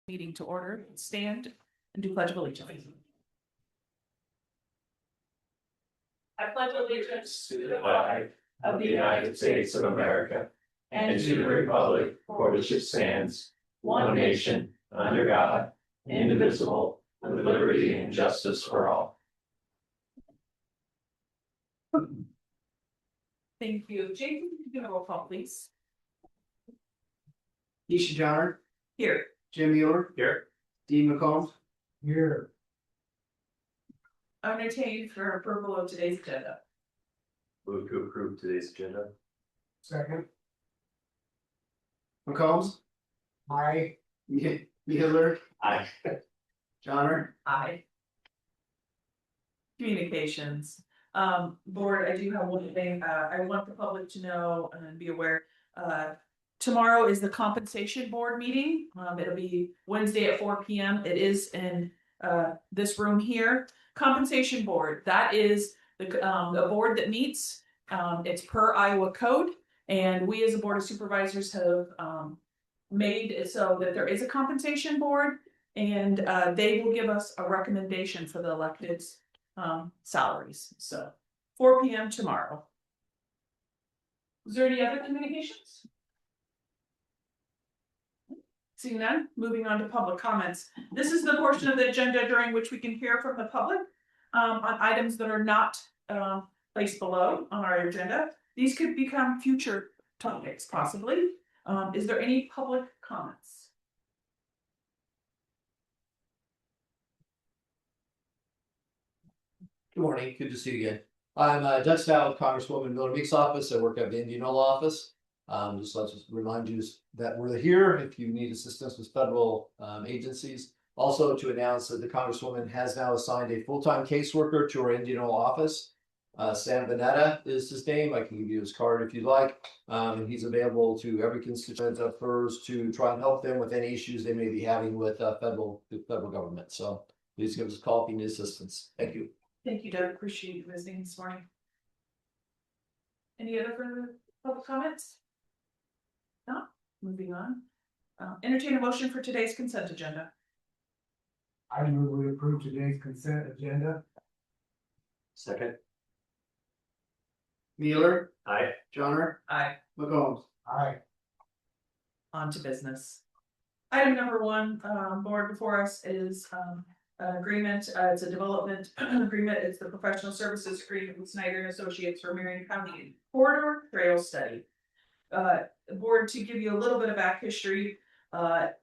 Meeting to order, stand and do pledge of allegiance. I pledge allegiance To the flag of the United States of America and to the republic for which it stands, one nation, under God, indivisible, with liberty and justice for all. Thank you. Jason, can you do a roll call, please? Nisha Johnner, Here. Jim Mueller, Here. Dean McCombs. Here. Entertained for approval of today's agenda. Move to approve today's agenda. Second. McCombs. Aye. Mueller, Aye. Johnner. Aye. Communications. Board, I do have one thing. I want the public to know and be aware. Tomorrow is the compensation board meeting. It'll be Wednesday at 4 p.m. It is in this room here. Compensation board, that is the board that meets. It's per Iowa code, and we as a board of supervisors have made it so that there is a compensation board, and they will give us a recommendation for the electeds' salaries. So 4 p.m. tomorrow. Is there any other communications? Seeing none, moving on to public comments. This is the portion of the agenda during which we can hear from the public on items that are not placed below on our agenda. These could become future topics, possibly. Is there any public comments? Good morning, good to see you again. I'm Doug Stout, Congresswoman Miller Meek's office. I work at the Indianola office. Just let's remind you that we're here if you need assistance with federal agencies. Also to announce that the Congresswoman has now assigned a full-time caseworker to our Indianola office. Sam Vanetta is his name. I can give you his card if you'd like. And he's available to every constituent of hers to try and help them with any issues they may be having with the federal government. So please give us a call if you need assistance. Thank you. Thank you, Doug. Appreciate you visiting this morning. Any other further public comments? No, moving on. Entertain a motion for today's consent agenda. I move we approve today's consent agenda. Second. Mueller, Aye. Johnner, Aye. McCombs. Aye. On to business. Item number one, board before us is an agreement. It's a development agreement. It's the professional services agreement with Snyder and Associates for Marion County Corridor Trail Study. Board, to give you a little bit of back history,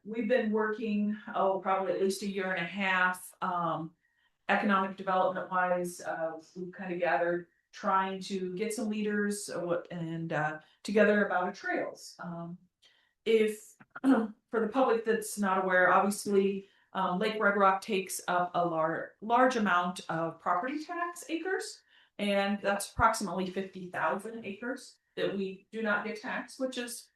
we've been working, probably at least a year and a half, economic development wise. We've kind of gathered trying to get some leaders and together about a trails. If for the public that's not aware, obviously Lake Red Rock takes up a large amount of property tax acres, and that's approximately 50,000 acres that we do not get taxed, which is,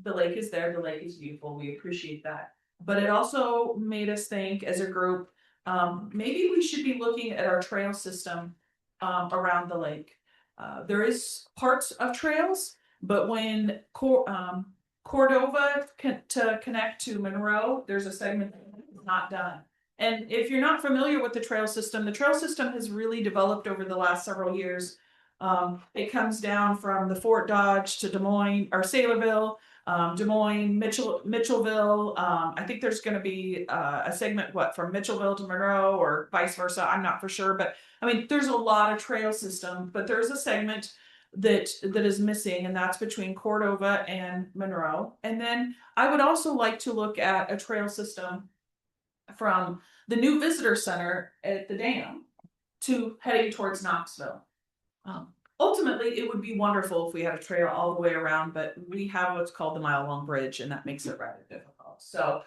the lake is there, the lake is beautiful, we appreciate that. But it also made us think as a group, maybe we should be looking at our trail system around the lake. There is parts of trails, but when Cordova to connect to Monroe, there's a segment that's not done. And if you're not familiar with the trail system has really developed over the last several years. It comes down from the Fort Dodge to Des Moines or Saylorville, Des Moines, Mitchellville. I think there's going to be a segment from Mitchellville to Monroe or vice versa. I'm not for sure, but I mean, there's a lot of trail system, but there's a segment that is missing, and that's between Cordova and Monroe. And then I would also like to look at a trail system from the new visitor center at the dam to heading towards Knoxville. Ultimately, it would be wonderful if we had a trail all the way around, but we have what's called the mile-long bridge, and that makes it rather difficult. So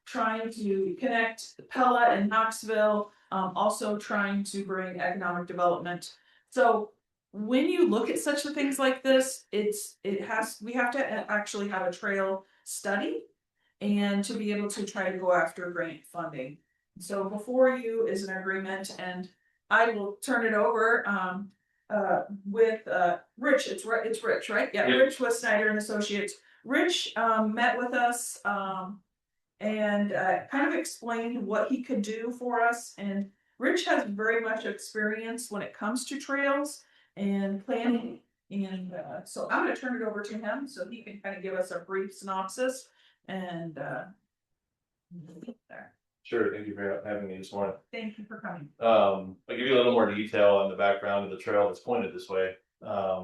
trying to connect Pella and Knoxville, also trying to bring economic development. So when you look at such things like this, we have to actually have a trail study and to be able to try to go after grant funding. So before you is an agreement, and I will turn it over with Rich. It's Rich, right? Yeah, yep. Rich with Snyder and Associates. Rich met with us and kind of explained what he could do for us. And Rich has very much experience when it comes to trails and planning. And so I'm gonna turn it over to him so he can kind of give us a brief synopsis and there. Sure, thank you for having me this morning. Thank you for coming. I'll give you a little more detail on the background of the trail that's pointed this way. A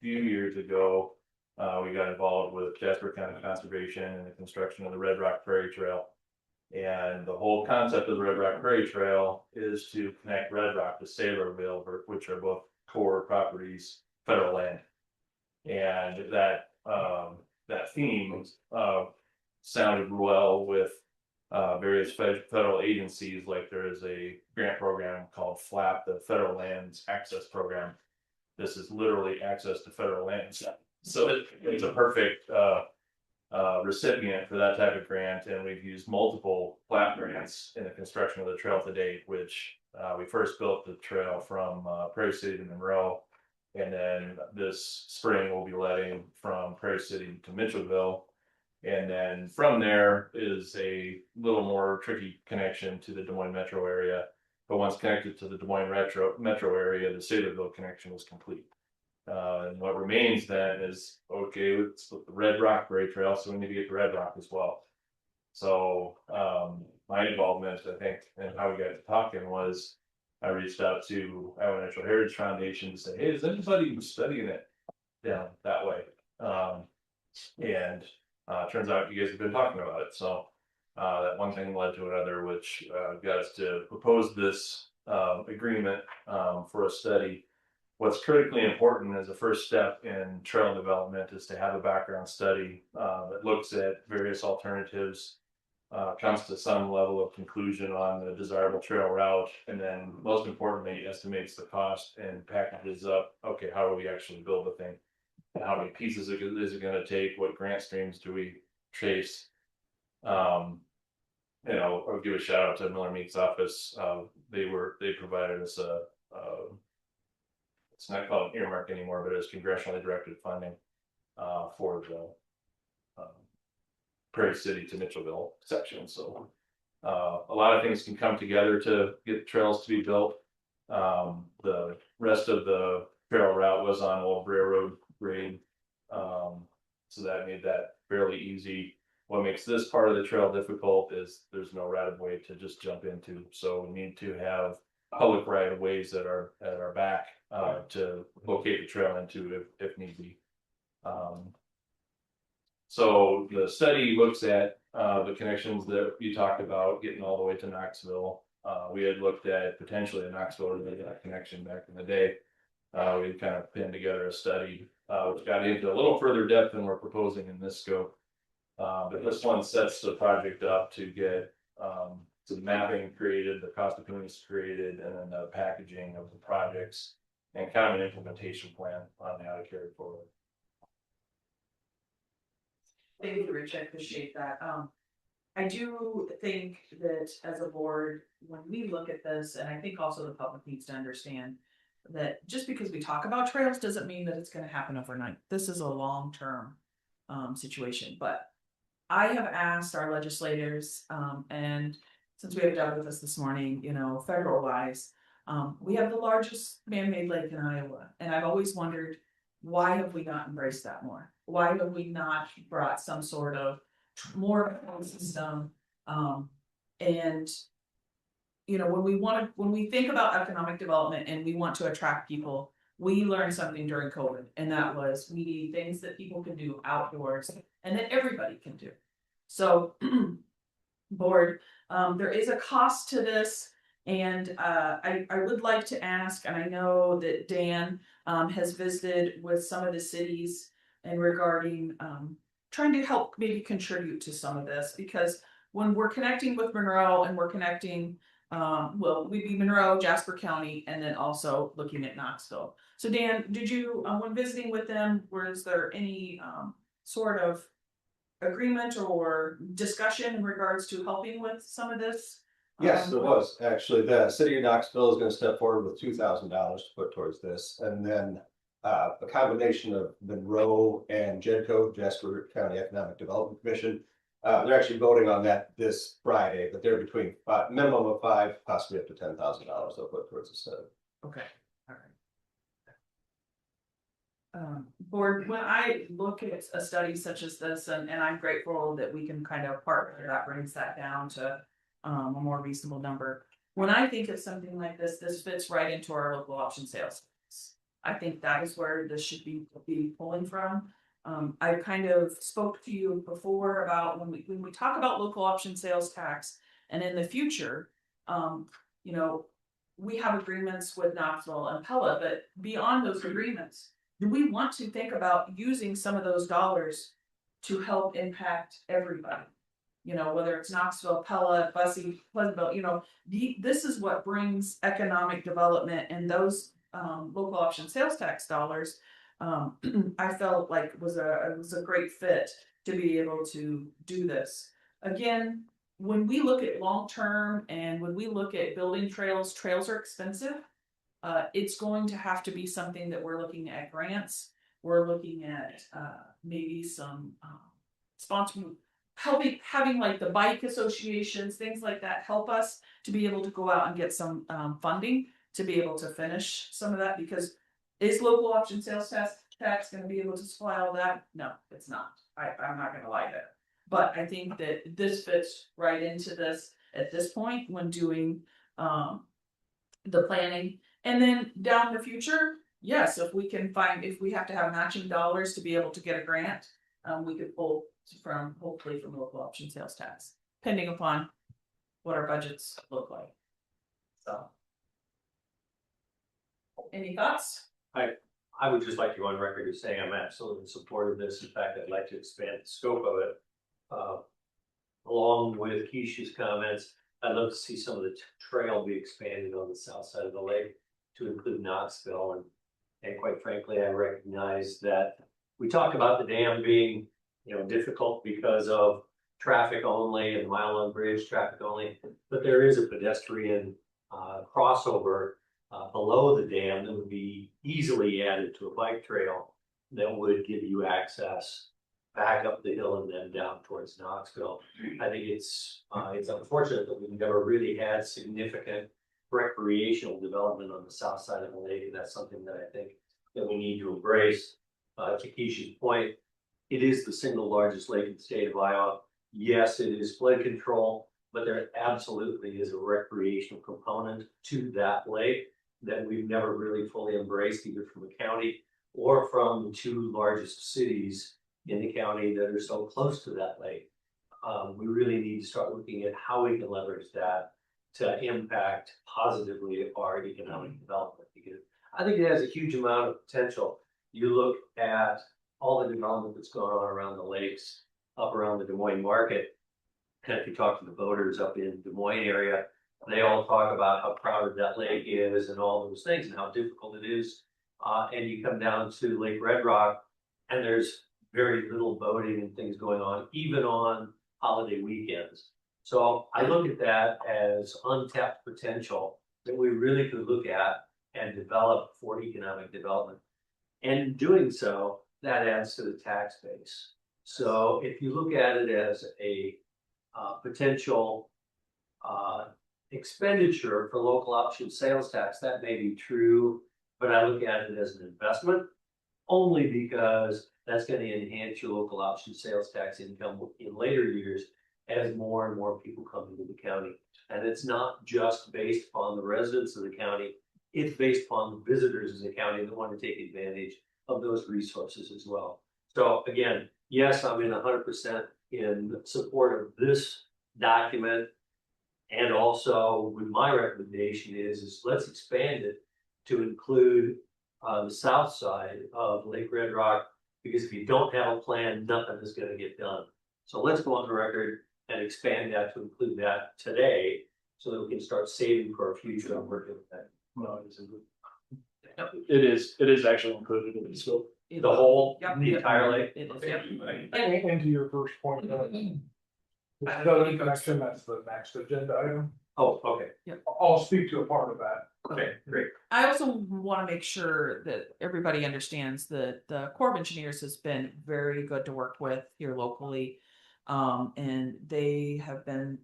few years ago, we got involved with Jasper County Conservation and the construction of the Red Rock Prairie Trail. And the whole concept of the Red Rock Prairie Trail is to connect Red Rock to Saylorville, which are both core properties, federal land. And that theme sounded well with various federal agencies. Like there is a grant program called FLAP, the Federal Lands Access Program. This is literally access to federal lands. So it's a perfect recipient for that type of grant, and we've used multiple FLAP grants in the construction of the trail to date, which we first built the trail from Prairie City to Monroe, and then this spring we'll be letting from Prairie City to Mitchellville. And then from there is a little more tricky connection to the Des Moines metro area. But once connected to the Des Moines metro area, the Saylorville connection was complete. And what remains then is, okay, let's put the Red Rock Prairie Trail, so we need to get to Red Rock as well. So my involvement, I think, and how we got to talking was, I reached out to Iowa Natural Heritage Foundation to say, hey, is anybody studying it down that way? And turns out you guys have been talking about it. So that one thing led to another, which got us to propose this agreement for a study. What's critically important as a first step in trail development is to have a background study that looks at various alternatives, comes to some level of conclusion on the desirable trail route, and then most importantly estimates the cost and packages up, okay, how do we actually build the thing? How many pieces is it going to take? What grant streams do we chase? I'll give a shout out to Miller Meek's office. They provided us it's not called an earmark anymore, but it's congressionally directed funding for the Prairie City to Mitchellville section. So a lot of things can come together to get trails to be built. The rest of the trail route was on old railroad grade, so that made that fairly easy. What makes this part of the trail difficult is there's no right of way to just jump into, so we need to have public right of ways that are at our back to locate the trail into if need be. So the study looks at the connections that you talked about, getting all the way to Knoxville. We had looked at potentially a Knoxville connection back in the day. We kind of pinned together a study which got into a little further depth than we're proposing in this scope. But this one sets the project up to get some mapping created, the cost estimates created, and then the packaging of the projects and kind of an implementation plan on how to carry it forward. Thank you, Rich. I appreciate that. I do think that as a board, when we look at this, and I think also the public needs to understand that just because we talk about trails doesn't mean that it's going to happen overnight. This is a long-term situation. But I have asked our legislators, and since we have Doug with us this morning, federal wise, we have the largest man-made lake in Iowa. And I've always wondered, why have we not embraced that more? Why have we not brought some sort of more system? And when we think about economic development and we want to attract people, we learned something during COVID, and that was we need things that people can do outdoors and that everybody can do. So, board, there is a cost to this, and I would like to ask, and I know that Dan has visited with some of the cities and regarding trying to help maybe contribute to some of this, because when we're connecting with Monroe and we're connecting, we'd be Monroe, Jasper County, and then also looking at Knoxville. So Dan, did you, when visiting with them, was there any sort of agreement or discussion in regards to helping with some of this? Yes, there was. Actually, the city of Knoxville is going to step forward with $2,000 to put towards this. And then a combination of Monroe and JEDCO, Jasper County Economic Development Commission, They're actually voting on that this Friday, but they're between minimum of $5,000, possibly up to $10,000 they'll put towards the study. Okay, all right. Board, when I look at a study such as this, and I'm grateful that we can kind of partner, that brings that down to a more reasonable number. When I think of something like this fits right into our local option sales. I think that is where this should be pulling from. I kind of spoke to you before about when we talk about local option sales tax, and in the future, you know, we have agreements with Knoxville and Pella, but beyond those agreements, do we want to think about using some of those dollars to help impact everybody? You know, whether it's Knoxville, Pella, Bussey, Pleasantville, you know, this is what brings economic development, and those local option sales tax dollars. I felt like it was a great fit to be able to do this. Again, when we look at long term and when we look at building trails are expensive. It's going to have to be something that we're looking at grants. We're looking at maybe some sponsoring, having like the bike associations, things like that, help us to be able to go out and get some funding to be able to finish some of that. Because is local option sales tax going to be able to supply all that? No, it's not. I'm not going to lie there. But I think that this fits right into this at this point when doing the planning. And then down in the future, yes, if we have to have matching dollars to be able to get a grant, we could pull hopefully from local option sales tax, depending upon what our budgets look like. So, any thoughts? I would just like to go on record as saying I'm absolutely in support of this. In fact, I'd like to expand the scope of it. Along with Keisha's comments, I'd love to see some of the trail be expanded on the south side of the lake to include Knoxville. And quite frankly, I recognize that we talk about the dam being, difficult because of traffic only and mile long bridge traffic only, but there is a pedestrian crossover below the dam that would be easily added to a bike trail that would give you access back up the hill and then down towards Knoxville. I think it's unfortunate that we've never really had significant recreational development on the south side of the lake, and that's something that I think that we need to embrace. To Keisha's point, it is the single largest lake in the state of Iowa. Yes, it is flood control, but there absolutely is a recreational component to that lake that we've never really fully embraced, either from the county or from the two largest cities in the county that are so close to that lake. We really need to start looking at how we can leverage that to impact positively our economic development, because I think it has a huge amount of potential. You look at all the development that's going on around the lakes, up around the Des Moines market, and if you talk to the voters up in Des Moines area, they all talk about how crowded that lake is and all those things and how difficult it is. And you come down to Lake Red Rock, and there's very little boating and things going on, even on holiday weekends. So I look at that as untapped potential that we really could look at and develop for economic development. And in doing so, that adds to the tax base. So if you look at it as a potential expenditure for local option sales tax, that may be true, but I look at it as an investment only because that's going to enhance your local option sales tax income in later years as more and more people come into the county. And it's not just based upon the residents of the county, it's based upon the visitors in the county that want to take advantage of those resources as well. So again, yes, I'm in 100% in support of this document. And also with my recommendation is let's expand it to include the south side of Lake Red Rock, because if you don't have a plan, nothing is going to get done. So let's go on the record and expand that to include that today so that we can start saving for our future and working with that. No, it isn't. It is actually included in the scope. The whole, Yep, the yep. entire lake? It is, yep. And to your first point, the southern connection, that's the next agenda item. Oh, okay, I'll speak to a part of that. okay, great. I also want to make sure that everybody understands that the Corps of Engineers has been very good to work with here locally. And they have been,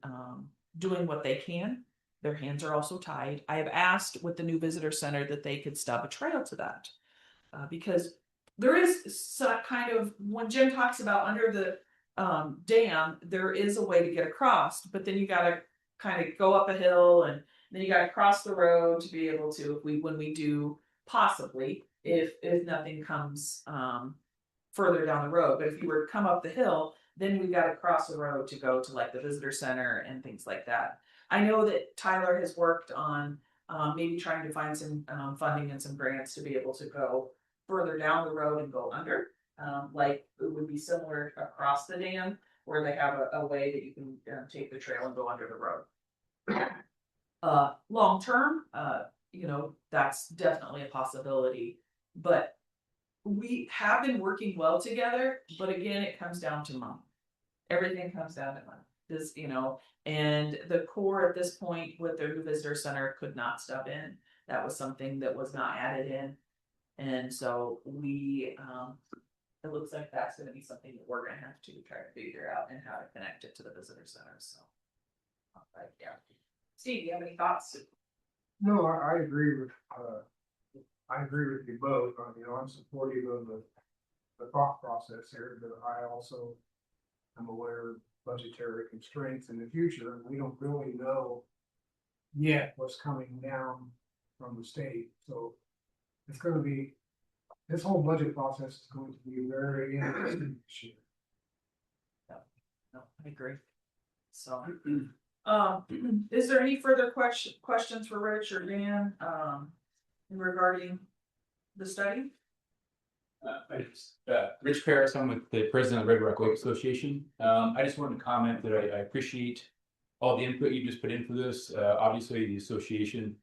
doing what they can. Their hands are also tied. I have asked with the new visitor center that they could stub a trail to that. Because there is some kind of, when Jim talks about under the dam, there is a way to get across, but then you gotta kind of go up a hill and then you gotta cross the road to be able to, when we do, possibly, if nothing comes further down the road. But if you were to come up the hill, then we gotta cross the road to go to like the visitor center and things like that. I know that Tyler has worked on maybe trying to find some funding and some grants to be able to go further down the road and go under. Like it would be similar across the dam where they have a way that you can take the trail and go under the road. Long term, you know, that's definitely a possibility, but we have been working well together, but again, it comes down to money. Everything comes down to money. This, you know, and the Corps at this point with their new visitor center could not step in. That was something that was not added in. And so we, it looks like that's gonna be something that we're gonna have to try to figure out and how to connect it to the visitor center, so. But yeah. Steve, do you have any thoughts? No, I agree with, I agree with you both. I'm supportive of the thought process here, but I also am aware of budgetary constraints in the future, and we don't really know yet what's coming down from the state, so it's gonna be, this whole budget process is going to be very interesting this year. No, I agree. So, is there any further questions for Rich or Dan, regarding the study? Rich Paris, I'm with the president of the Red Rock Lake Association. I just wanted to comment that I appreciate all the input you just put in for this. Obviously, the association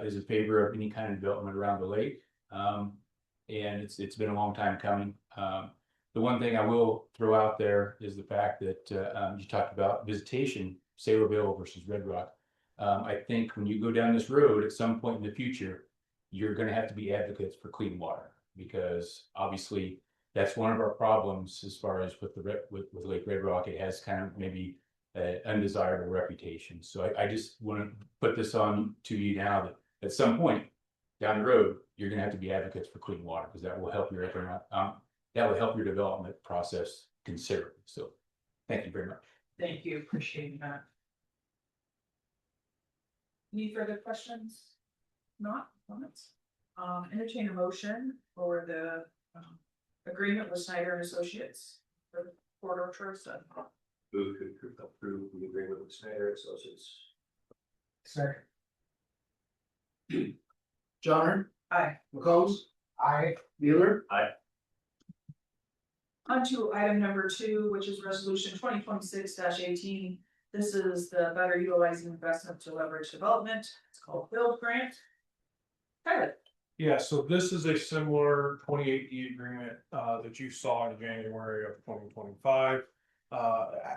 is in favor of any kind of development around the lake. And it's been a long time coming. The one thing I will throw out there is the fact that you talked about visitation, Saylorville versus Red Rock. I think when you go down this road at some point in the future, you're going to have to be advocates for clean water, because obviously that's one of our problems as far as with Lake Red Rock. It has kind of maybe an undesirable reputation. So I just want to put this on to you now that at some point down the road, you're going to have to be advocates for clean water, because that will help your development process considerably. So thank you very much. Thank you, appreciate that. Any further questions? Not comments? Entertain a motion for the agreement with Snyder and Associates for the corridor trail study. Move to approve the agreement with Snyder Associates. Second. Johnner, Aye. McCombs, I, Mueller. On to item number 2, which is resolution 2026-18. This is the better utilizing investment to leverage development. It's called Build Grant. Tyler. yeah, so this is a similar 28E agreement that you saw in January of 2025.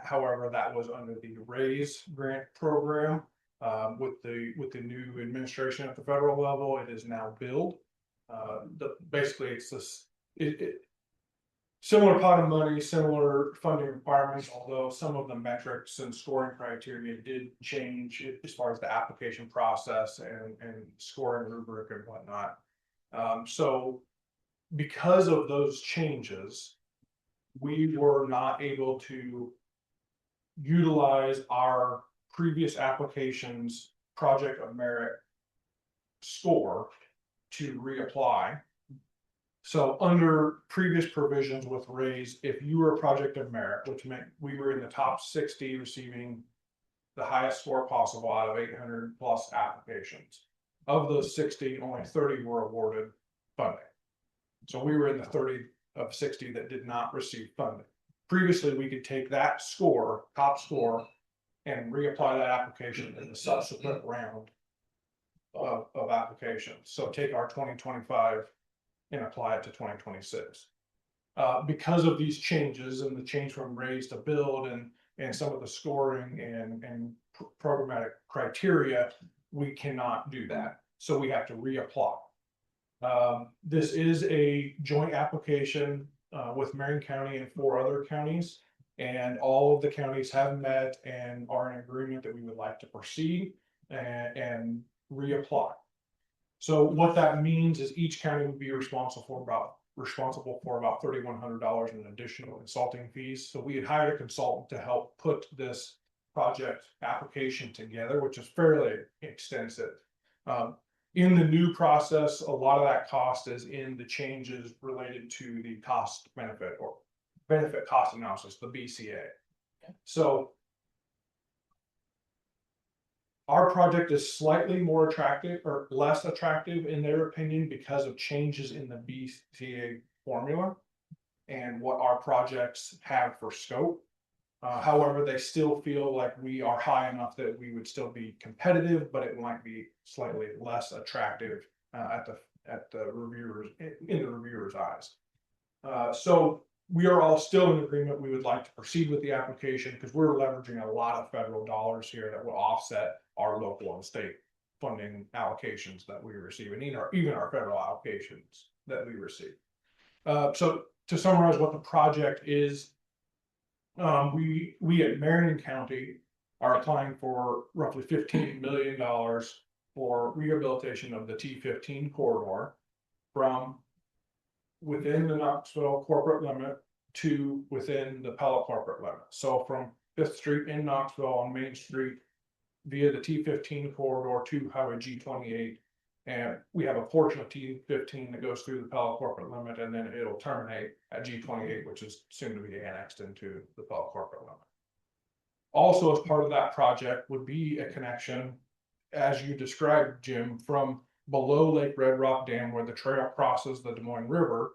However, that was under the RAISE grant program. With the new administration at the federal level, it is now Build. Basically, it's this similar pot of money, similar funding requirements, although some of the metrics and scoring criteria did change as far as the application process and scoring rubric and whatnot. So because of those changes, we were not able to utilize our previous applications project of merit score to reapply. So under previous provisions with RAISE, if you were a project of merit, which meant we were in the top 60 receiving the highest score possible out of 800 plus applications, of those 60, only 30 were awarded funding. So we were in the 30 of 60 that did not receive funding. Previously, we could take that score, top score, and reapply that application in the subsequent round of applications. So take our 2025 and apply it to 2026. Because of these changes and the change from RAISE to Build and some of the scoring and programmatic criteria, we cannot do that. So we have to reapply. This is a joint application with Marion County and 4 other counties. And all of the counties have met and are in agreement that we would like to proceed and reapply. So what that means is each county would be responsible for about $3,100 in additional consulting fees. So we had hired a consultant to help put this project application together, which is fairly extensive. In the new process, a lot of that cost is in the changes related to the cost benefit or benefit cost analysis, the BCA. So our project is slightly more attractive or less attractive in their opinion because of changes in the BCA formula and what our projects have for scope. However, they still feel like we are high enough that we would still be competitive, but it might be slightly less attractive at the reviewers in the reviewers' eyes. So we are all still in agreement. We would like to proceed with the application because we're leveraging a lot of federal dollars here that will offset our local and state funding allocations that we receive, and even our federal allocations that we receive. So to summarize what the project is, we at Marion County are applying for roughly $15 million for rehabilitation of the T15 corridor from within the Knoxville corporate limit to within the Pella corporate limit. So from 5th Street in Knoxville on Main Street via the T15 corridor to Highway G28. And we have a portion of T15 that goes through the Pella corporate limit, and then it'll terminate at G28, which is soon to be annexed into the Pella corporate limit. Also, as part of that project would be a connection, as you described, Jim, from below Lake Red Rock Dam where the trail crosses the Des Moines River,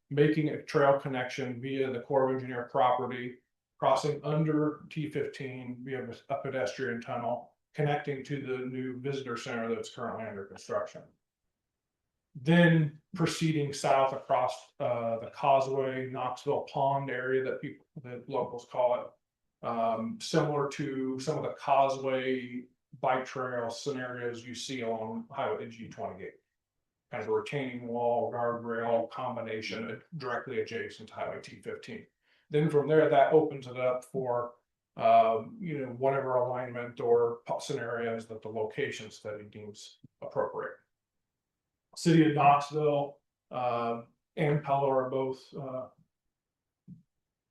making a trail connection via the Corps of Engineer property, crossing under T15 via a pedestrian tunnel, connecting to the new visitor center that's currently under construction. Then proceeding south across the Causeway, Knoxville Pond area that locals call it, similar to some of the Causeway bike trail scenarios you see along Highway G28. Kind of a retaining wall, guardrail combination directly adjacent to Highway T15. Then from there, that opens it up for whatever alignment or scenarios that the location study deems appropriate. City of Knoxville and Pella are both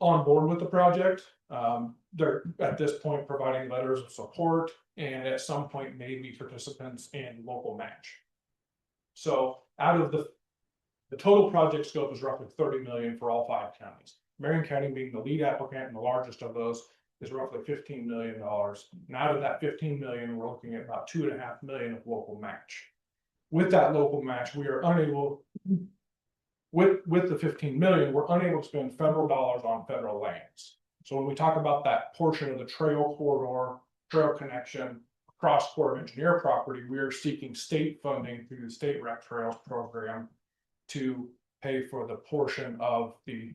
on board with the project. They're at this point providing letters of support and at some point may be participants in local match. So out of the total project scope is roughly 30 million for all 5 counties. Marion County being the lead applicant and the largest of those is roughly $15 million. And out of that 15 million, we're looking at about 2.5 million of local match. With that local match, we are unable, with the 15 million, we're unable to spend federal dollars on federal lands. So when we talk about that portion of the trail corridor, trail connection across Corps of Engineer property, we are seeking state funding through the State Rec Trails program to pay for the portion of the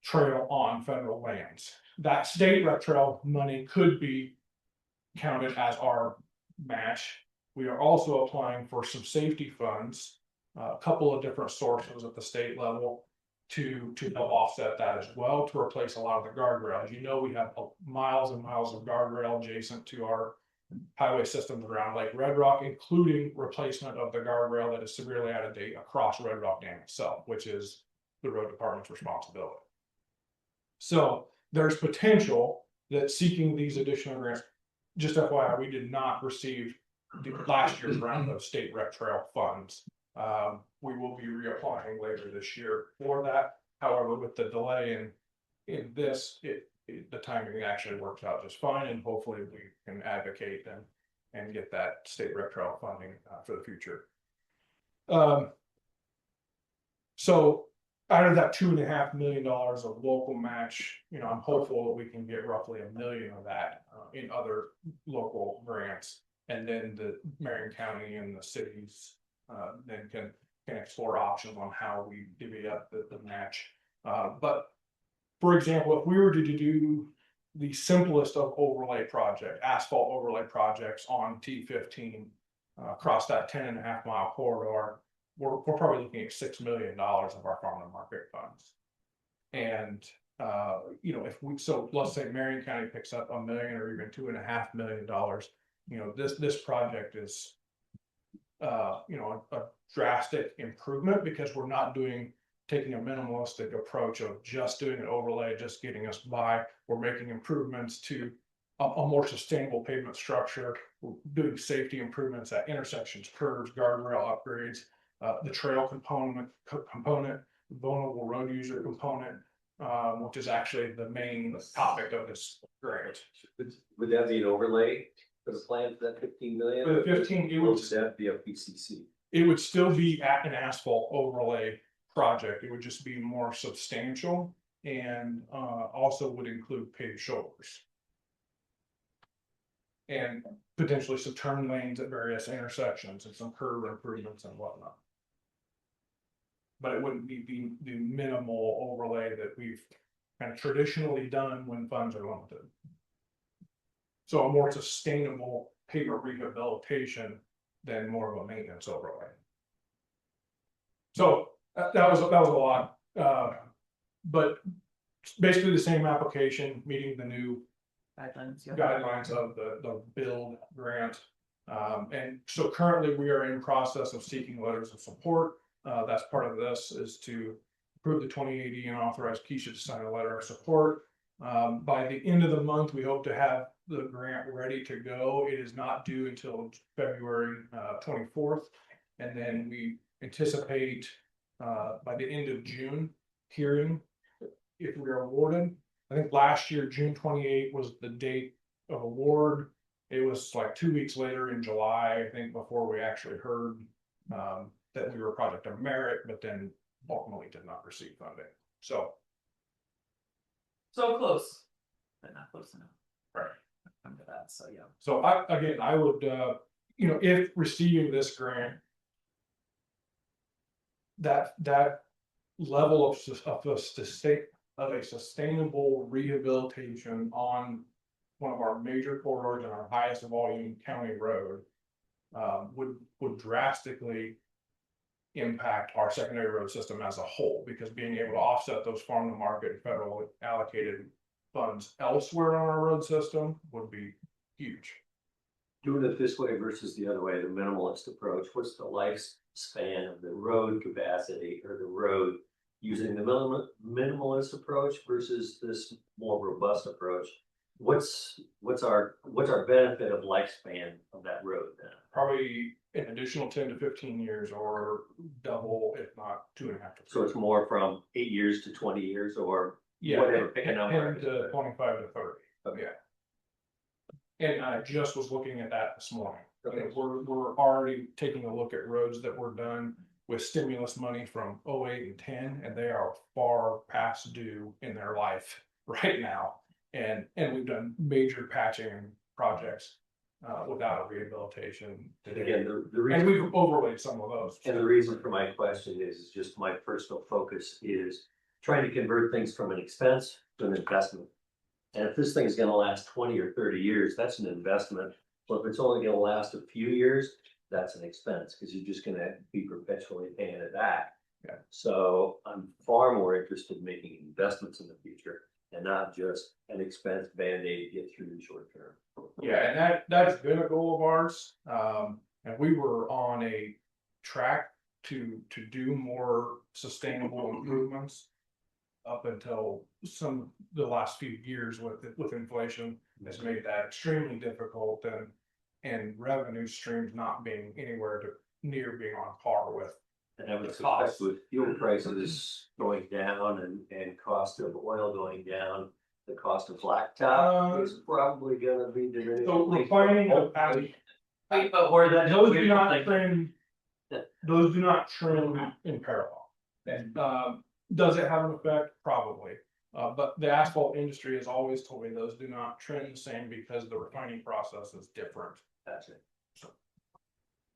trail on federal lands. That state rec trail money could be counted as our match. We are also applying for some safety funds, a couple of different sources at the state level to help offset that as well, to replace a lot of the guardrails. You know, we have miles and miles of guardrail adjacent to our highway systems around Lake Red Rock, including replacement of the guardrail that is severely out of date across Red Rock Dam itself, which is the road department's responsibility. So there's potential that seeking these additional grants, just FYI, we did not receive last year's round of state rec trail funds. We will be reapplying later this year for that. However, with the delay in this, the timing actually works out just fine, and hopefully we can advocate and get that state rec trail funding for the future. So out of that $2.5 million of local match, I'm hopeful that we can get roughly $1 million of that in other local grants, and then the Marion County and the cities then can explore options on how we divvy up the match. But for example, if we were to do the simplest of overlay project, asphalt overlay projects on T15 across that 10.5 mile corridor, we're probably looking at $6 million of our farm to market funds. And you know, if we, so let's say Marion County picks up $1 million or even $2.5 million, you know, this project is. You know, a drastic improvement because we're not taking a minimalistic approach of just doing an overlay, just getting us by. We're making improvements to a more sustainable pavement structure. We're doing safety improvements at intersections, curves, guardrail upgrades, the trail component, vulnerable road user component, which is actually the main topic of this grant. Would that be an overlay for the plan for that 15 million? For the 15, Or would that be a PCC? it would still be an asphalt overlay project. It would just be more substantial and also would include paved shoulders. And potentially some turn lanes at various intersections and some curb improvements and whatnot. But it wouldn't be the minimal overlay that we've kind of traditionally done when funds are limited. So a more sustainable pavement rehabilitation than more of a maintenance overlay. So that was a lot, but basically the same application, meeting the new guidelines of the build grant. And so currently we are in process of seeking letters of support. That's part of this, is to approve the 2080 and authorize Keisha to sign a letter of support. By the end of the month, we hope to have the grant ready to go. It is not due until February 24th. And then we anticipate by the end of June hearing if we are awarded. I think last year, June 28 was the date of award. It was like 2 weeks later in July, I think, before we actually heard that we were a project of merit, but then ultimately did not receive funding. So close, but not close enough. Right. Come to that, so yeah. So I would, you know, if receiving this grant, that level of a sustainable rehabilitation on one of our major corridors and our highest volume county road would drastically impact our secondary road system as a whole, because being able to offset those farm to market and federal allocated funds elsewhere on our road system would be huge. Doing it this way versus the other way, the minimalist approach, what's the lifespan of the road capacity or the road using the minimalist approach versus this more robust approach? What's our benefit of lifespan of that road then? Probably an additional 10 to 15 years, or double, if not 2.5 to 3. So it's more from 8 years to 20 years, or whatever, pick a number. 10 to 25 to 30. Okay. Yeah. And I just was looking at that this morning. Okay. We're already taking a look at roads that were done with stimulus money from 08 and 10, and they are far past due in their life right now. And we've done major patching projects without a rehabilitation. Again, the And reason, we've overlaid some of those. and the reason for my question is just my personal focus is trying to convert things from an expense to an investment. And if this thing is gonna last 20 or 30 years, that's an investment. But if it's only gonna last a few years, that's an expense, because you're just gonna be perpetually paying it back. Yeah. So I'm far more interested in making investments in the future and not just an expense Band-Aid get through the short term. Yeah, and that's been a goal of ours. And we were on a track to do more sustainable improvements up until the last few years with inflation has made that extremely difficult, and revenue streams not being anywhere near being on par with. And I would the suspect cost. with fuel prices going down and cost of oil going down, the cost of blacktop is probably gonna be diminished. So refining of Or that. those do not trim. Those do not trim in parallel. And does it have an effect? Probably. But the asphalt industry has always told me those do not trim the same because the refining process is different. That's it.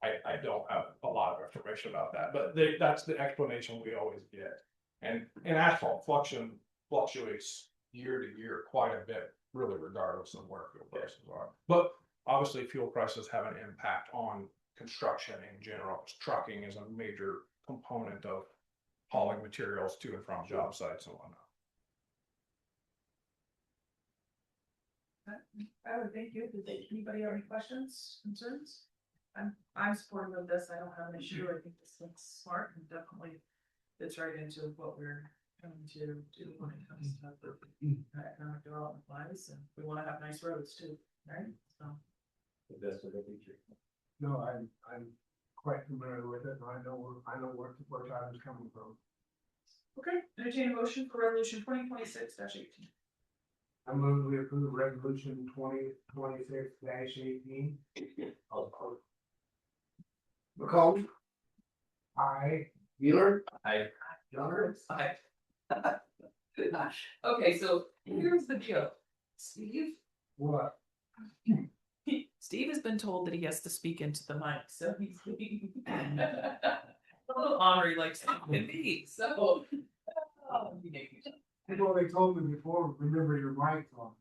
I don't have a lot of information about that, but that's the explanation we always get. And asphalt fluctuates year to year quite a bit, really regardless of where fuel prices are. But obviously fuel prices have an impact on construction in general. Trucking is a major component of hauling materials to and from job sites and whatnot. I would thank you. Does anybody have any questions, concerns? I'm supportive of this. I don't have an issue. I think this looks smart and definitely fits right into what we're trying to do when it comes to economic development wise, and we want to have nice roads too, right? So. The best of the future. No, I'm quite familiar with it, and I know where time is coming from. Okay, entertain a motion for resolution 2026-18. I move we approve resolution 2026-18. McComb. Aye. Wheeler. Aye. Johnner. Aye. Okay, so here's the deal. Steve? What? Steve has been told that he has to speak into the mic, so he's being a little ornery like Steve can be, so. Well, they told me before, remember your mic on.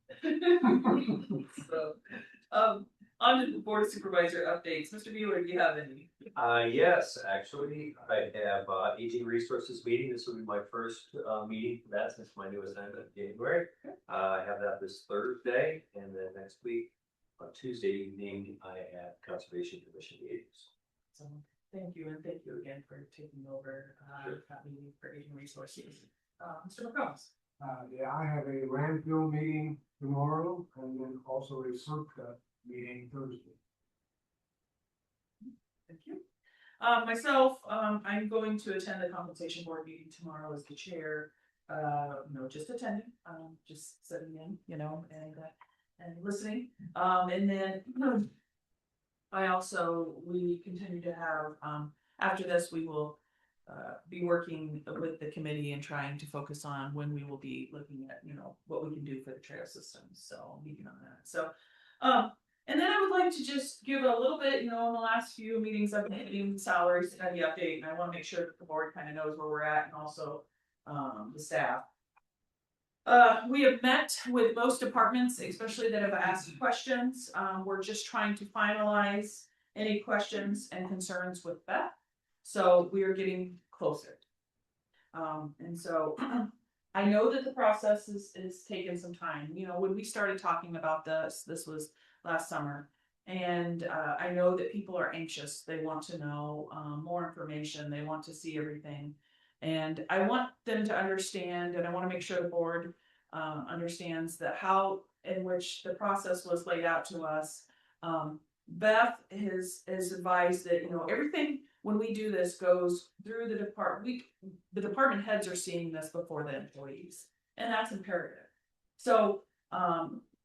So, on to the board of supervisor updates. Mr. Bueller, do you have any? Yes, actually, I have aging resources meeting. This will be my first meeting for that since my new assignment in January. I have that this Thursday, and then next week on Tuesday evening, I have conservation commission meetings. So, thank you, and thank you again for taking over that meeting for aging resources. Mr. McCombs. Yeah, I have a landfill meeting tomorrow and then also a CERCA meeting Thursday. Thank you. Myself, I'm going to attend the compensation board meeting tomorrow as the chair. No, just attending, just sitting in, and listening. And then we continue to have, after this, we will be working with the committee and trying to focus on when we will be looking at, what we can do for the trail system. So meeting on that. So, and then I would like to just give a little bit, in the last few meetings I've been hitting salary study update, and I want to make sure that the board kind of knows where we're at, and also the staff. We have met with most departments, especially that have asked questions. We're just trying to finalize any questions and concerns with Beth. So we are getting closer. And so I know that the process is taking some time. When we started talking about this was last summer. And I know that people are anxious. They want to know more information. They want to see everything. And I want them to understand, and I want to make sure the board understands that how in which the process was laid out to us. Beth has advised that, everything when we do this goes through the department. The department heads are seeing this before the employees, and that's imperative. So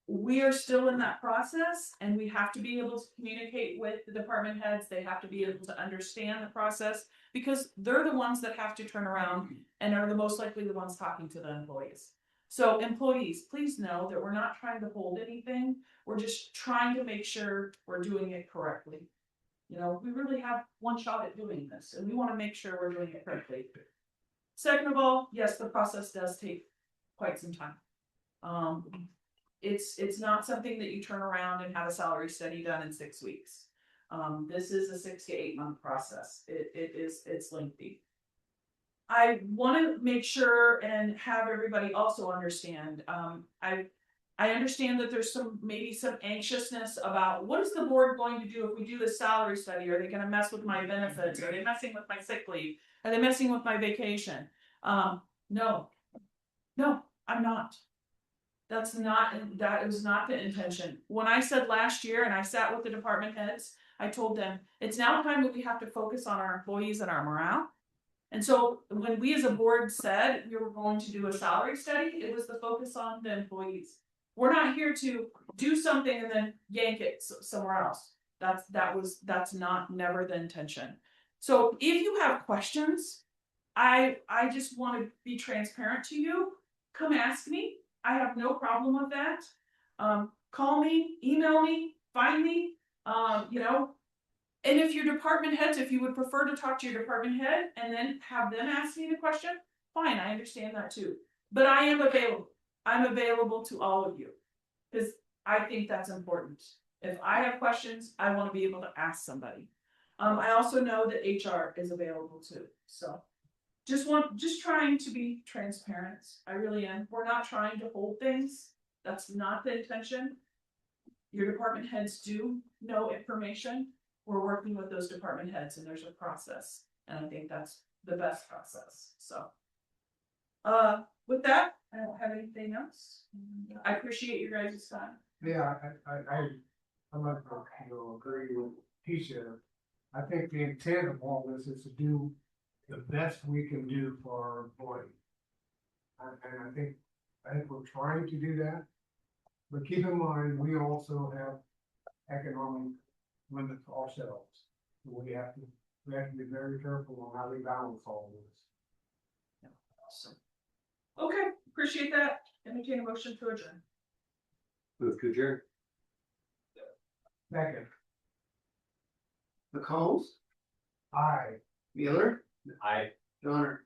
we are still in that process, and we have to be able to communicate with the department heads. They have to be able to understand the process because they're the ones that have to turn around and are the most likely the ones talking to the employees. So employees, please know that we're not trying to hold anything. We're just trying to make sure we're doing it correctly. We really have one shot at doing this, and we want to make sure we're doing it correctly. Second of all, yes, the process does take quite some time. It's not something that you turn around and have a salary study done in 6 weeks. This is a 6 to 8 month process. It's lengthy. I want to make sure and have everybody also understand. I understand that there's maybe some anxiousness about what is the board going to do if we do the salary study? Are they going to mess with my benefits? Are they messing with my sick leave? Are they messing with my vacation? No, I'm not. That is not the intention. When I said last year and I sat with the department heads, I told them it's now time that we have to focus on our employees and our morale. And so when we as a board said we were going to do a salary study, it was the focus on the employees. We're not here to do something and then yank it somewhere else. That's never the intention. So if you have questions, I just want to be transparent to you. Come ask me. I have no problem with that. Call me, email me, find me, And if your department heads, if you would prefer to talk to your department head and then have them ask me the question, fine, I understand that too. But I am available. I'm available to all of you because I think that's important. If I have questions, I want to be able to ask somebody. I also know that HR is available too. So just trying to be transparent. I really am. We're not trying to hold things. That's not the intention. your department heads do know information, we're working with those department heads and there's a process. And I think that's the best process, so. With that, I don't have anything else. I appreciate you guys' time. Yeah, I'm not gonna, agree with Keisha. I think the intent of all this is to do the best we can do for our employees. And I think we're trying to do that. But keep in mind, we also have economic limits ourselves. We have to be very careful on how we balance all of this. So, okay, appreciate that. Entertain a motion to adjourn. Move to adjourn. Second, McCombs, aye. Mueller, Aye. Johnner.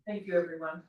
Thank you, everyone.